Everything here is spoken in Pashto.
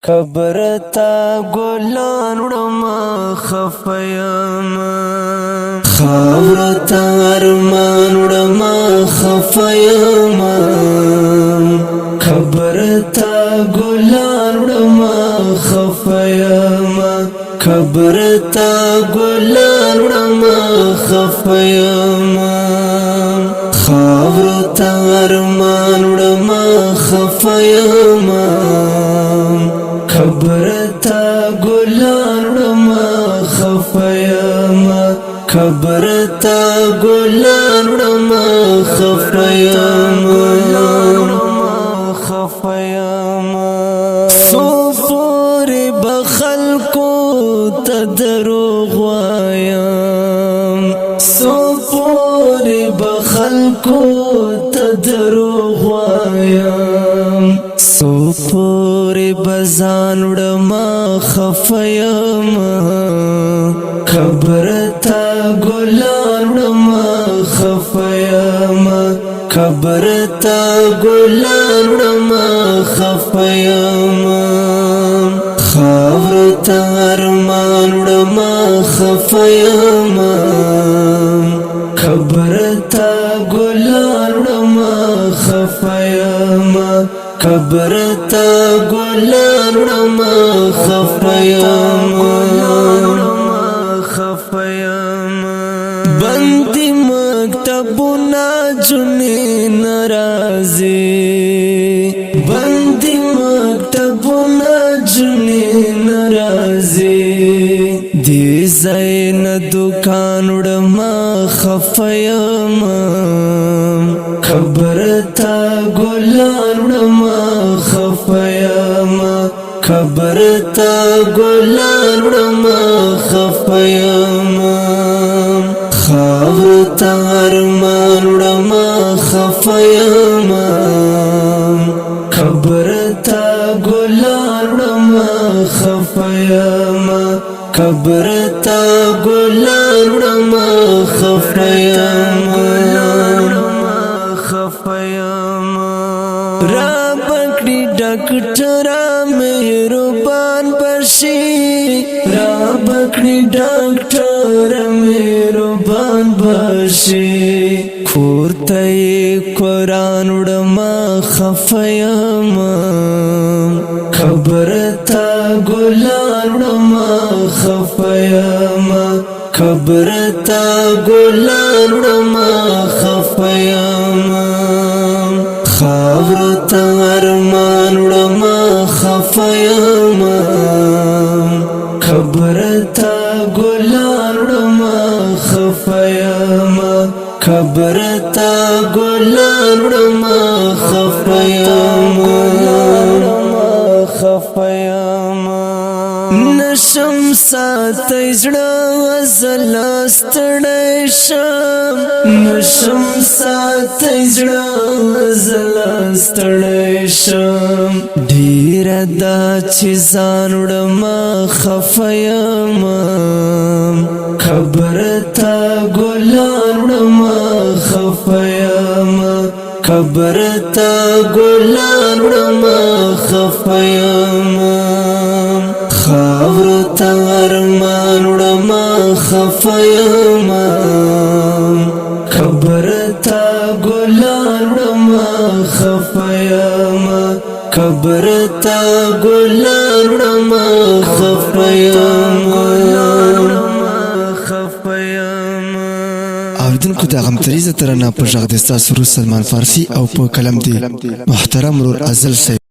قبر تا ګلان وړما خفیم خاور تا ارمان وړما خفیم قبر تا ګلان وړما خفیم قبر تا ګلان وړما خفیم خاور تا ارمان وړما خفیم قبر تا ګلان وړما خفیم قبر تا ګلان وړما خفیم سو پورې بخلکو ته دروغ وایم سو پورې بخلکو ته دروغ وایم سو پورې بزان وړما خفیم قبر تا ګلان وړما خفیم قبر تا ګلان وړما خفیم خاور تا ارمان وړما خفیم قبر تا ګلان وړما خفیم قبر تا ګلان وړما خفیم بندي مکتبونه جنې ناراضي بندي مکتبونه جنې ناراضي دې زین دکان وړما خفیم قبر تا ګلان وړما خفیم قبر تا ګلان وړما خفیم خاور تا ارمان وړما خفیم قبر تا ګلان وړما خفیم قبر تا ګلان وړما خفیم را بکړي ډاکټر مهربان بشي را بکړي ډاکټر مهربان بشي کورته قرآن وړما خفیم قبر تا ګلان وړما خفیم قبر تا ګلان وړما خفیم خاور تا ارمان وړما خفیم قبر تا ګلان وړما خفیم قبر تا ګلان وړما خفیم نشم ساتي زړه زلا ستړی شم نشم ساتي زړه زلا ستړی شم ډیر دا چې ځان وړما خفیم قبر تا ګلان وړما خفیم قبر تا ګلان وړما خفیم خاور تا ارمان وړما خفیم قبر تا ګلان وړما خفیم قبر تا ګلان وړما خفیم اوریدونکو د غمتریزه ترانه په غږ د استاد سرور سلمان فارسی او په کلم دی محترم رور ازل صاحب